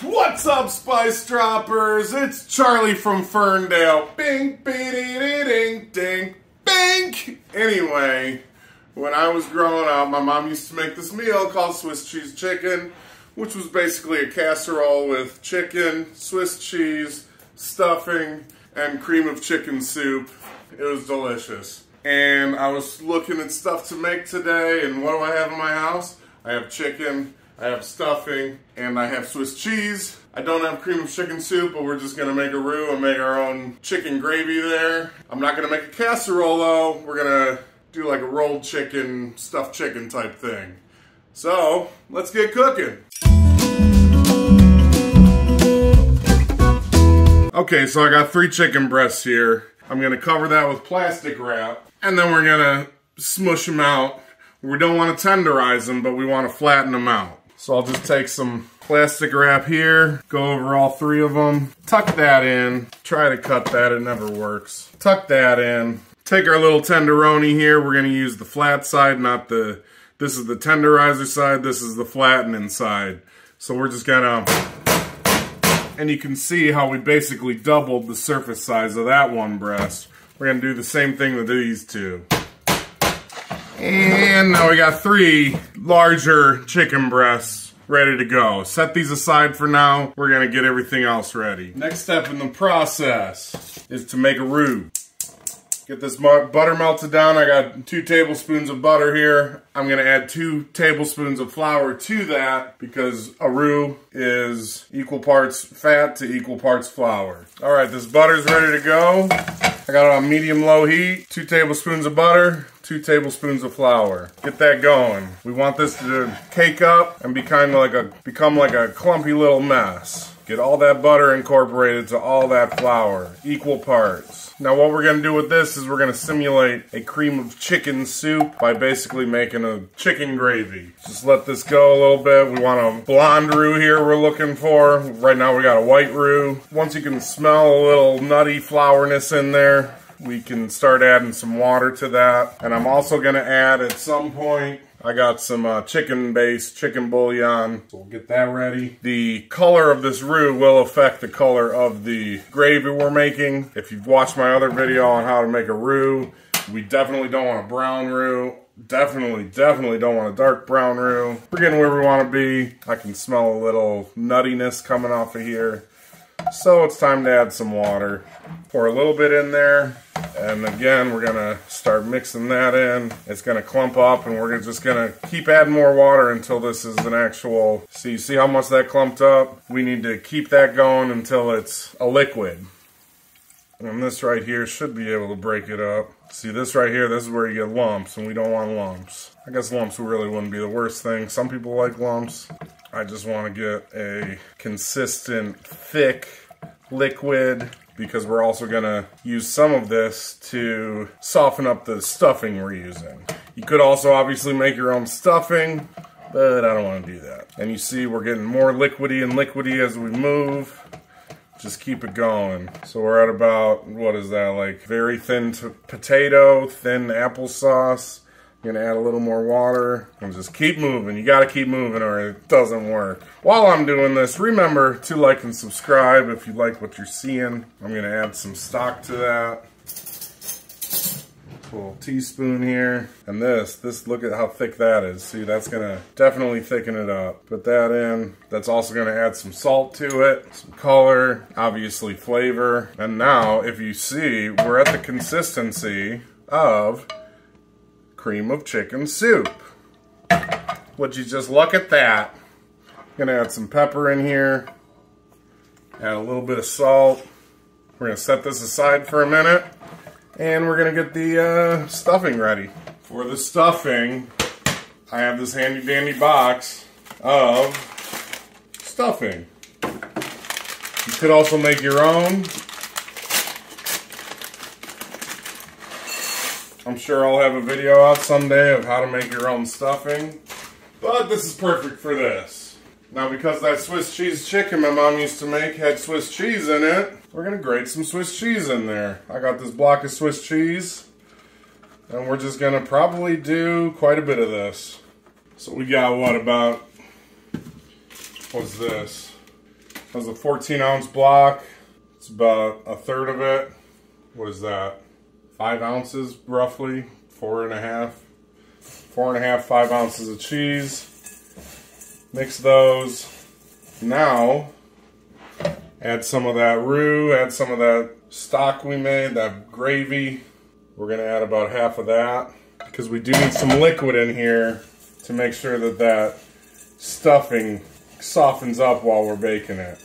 What's up, SpiceDroppers? It's Charlie from Ferndale. Bing, ding, ding, bing. Anyway, when I was growing up, my mom used to make this meal called Swiss cheese chicken, which was basically a casserole with chicken, Swiss cheese, stuffing, and cream of chicken soup. It was delicious. And I was looking at stuff to make today, and what do I have in my house? I have chicken, I have stuffing, and I have Swiss cheese. I don't have cream of chicken soup, but we're just gonna make a roux and make our own chicken gravy there. I'm not gonna make a casserole though. We're gonna do like a rolled chicken, stuffed chicken type thing. So, let's get cooking. Okay, so I got 3 chicken breasts here. I'm gonna cover that with plastic wrap, and then we're gonna smush them out. We don't want to tenderize them, but we want to flatten them out. So I'll just take some plastic wrap here, go over all 3 of them, tuck that in, try to cut that, it never works. Tuck that in, take our little tenderoni here, we're going to use the flat side, not the, this is the tenderizer side, this is the flattening side. So we're just gonna, and you can see how we basically doubled the surface size of that one breast. We're going to do the same thing with these 2. And now we got 3 larger chicken breasts ready to go. Set these aside for now. We're gonna get everything else ready. Next step in the process is to make a roux. Get this butter melted down. I got 2 tablespoons of butter here. I'm gonna add 2 tablespoons of flour to that because a roux is equal parts fat to equal parts flour. All right, this butter's ready to go. I got it on medium-low heat. 2 tablespoons of butter, 2 tablespoons of flour. Get that going. We want this to cake up and become like a clumpy little mess. Get all that butter incorporated to all that flour, equal parts. Now what we're gonna do with this is we're gonna simulate a cream of chicken soup by basically making a chicken gravy. Just let this go a little bit. We want a blonde roux here we're looking for. Right now we got a white roux. Once you can smell a little nutty flourness in there, we can start adding some water to that. And I'm also gonna add at some point, I got some chicken bouillon, so we'll get that ready. The color of this roux will affect the color of the gravy we're making. If you've watched my other video on how to make a roux, we definitely don't want a brown roux. Definitely don't want a dark brown roux. We're getting where we want to be. I can smell a little nuttiness coming off of here. So it's time to add some water. Pour a little bit in there, and again we're gonna start mixing that in. It's gonna clump up, and we're just gonna keep adding more water until this is an actual, see how much that clumped up? We need to keep that going until it's a liquid. And this right here should be able to break it up. See this right here, this is where you get lumps, and we don't want lumps. I guess lumps really wouldn't be the worst thing. Some people like lumps. I just want to get a consistent, thick liquid because we're also going to use some of this to soften up the stuffing we're using. You could also obviously make your own stuffing, but I don't want to do that. And you see we're getting more liquidy and liquidy as we move. Just keep it going. So we're at about, what is that, like very thin potato, thin applesauce. I'm gonna add a little more water and just keep moving. You gotta keep moving or it doesn't work. While I'm doing this, remember to like and subscribe if you like what you're seeing. I'm gonna add some stock to that. A little teaspoon here. And this, look at how thick that is. See, that's gonna definitely thicken it up. Put that in. That's also gonna add some salt to it, some color, obviously flavor. And now, if you see, we're at the consistency of cream of chicken soup. Would you just look at that? I'm gonna add some pepper in here, add a little bit of salt. We're gonna set this aside for a minute, and we're gonna get the stuffing ready. For the stuffing, I have this handy dandy box of stuffing. You could also make your own. I'm sure I'll have a video out someday of how to make your own stuffing, but this is perfect for this. Now because that Swiss cheese chicken my mom used to make had Swiss cheese in it, we're gonna grate some Swiss cheese in there. I got this block of Swiss cheese, and we're just gonna probably do quite a bit of this. So we got what, about, what's this? That's a 14-ounce block. It's about a third of it. What is that? 5 ounces, roughly. 4.5. 4.5, 5 ounces of cheese. Mix those. Now, add some of that roux, add some of that stock we made, that gravy. We're gonna add about half of that because we do need some liquid in here to make sure that that stuffing softens up while we're baking it.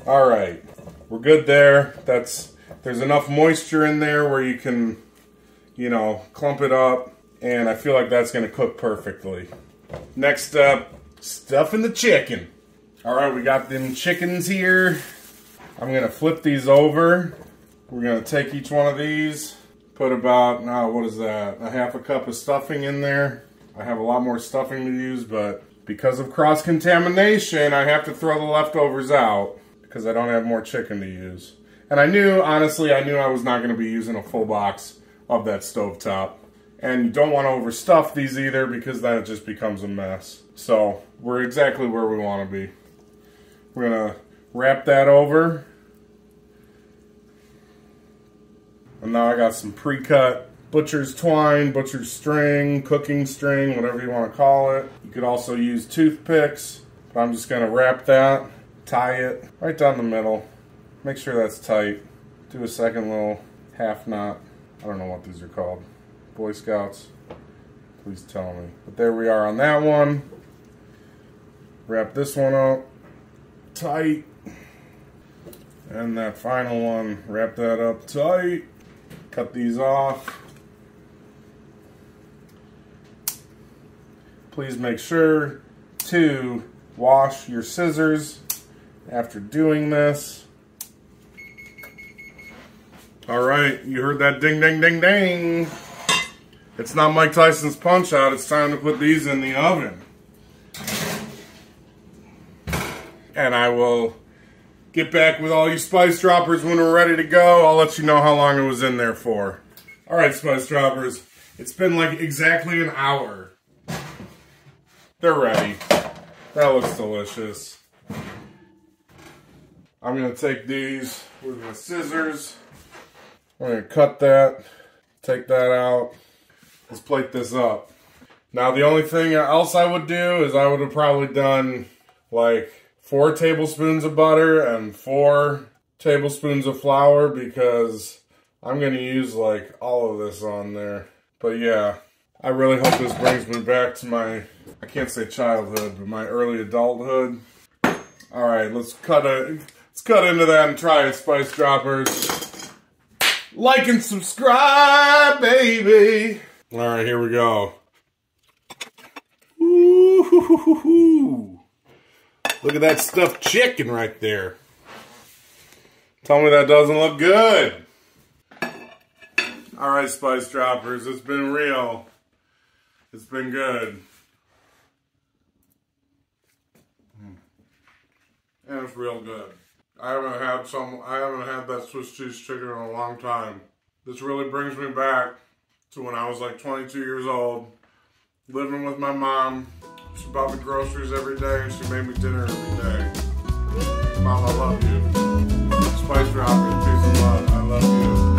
All right, we're good there. There's enough moisture in there where you can, you know, clump it up, and I feel like that's gonna cook perfectly. Next up, stuffing the chicken. All right, we got them chickens here. I'm gonna flip these over. We're gonna take each one of these, put about, what is that? A half a cup of stuffing in there. I have a lot more stuffing to use, but because of cross-contamination, I have to throw the leftovers out because I don't have more chicken to use. And honestly, I knew I was not gonna be using a full box of that stovetop. And you don't want to overstuff these either because then it just becomes a mess. So we're exactly where we want to be. We're going to wrap that over. And now I got some pre-cut butcher's twine, butcher's string, cooking string, whatever you want to call it. You could also use toothpicks, but I'm just going to wrap that, tie it right down the middle. Make sure that's tight. Do a second little half knot. I don't know what these are called. Boy Scouts, please tell me. But there we are on that one. Wrap this one up tight. And that final one, wrap that up tight. Cut these off. Please make sure to wash your scissors after doing this. All right, you heard that ding, ding, ding, ding. It's not Mike Tyson's Punch Out. It's time to put these in the oven. And I will get back with all you Spice Droppers when we're ready to go. I'll let you know how long it was in there for. All right, Spice Droppers. It's been like exactly an hour. They're ready. That looks delicious. I'm going to take these with my scissors. I'm going to cut that, take that out. Let's plate this up. Now the only thing else I would do is I would have probably done like 4 tablespoons of butter and 4 tablespoons of flour because I'm going to use like all of this on there. But yeah, I really hope this brings me back to my, I can't say childhood, but my early adulthood. All right, let's cut into that and try it, Spice Droppers. Like and subscribe, baby. All right, here we go. Ooh, look at that stuffed chicken right there. Tell me that doesn't look good. All right, Spice Droppers, it's been real. It's been good. And it's real good. I haven't had that Swiss cheese chicken in a long time. This really brings me back to when I was like 22 years old, living with my mom. She bought me groceries every day and she made me dinner every day. Mom, I love you. Spice Droppers, peace and love. I love you.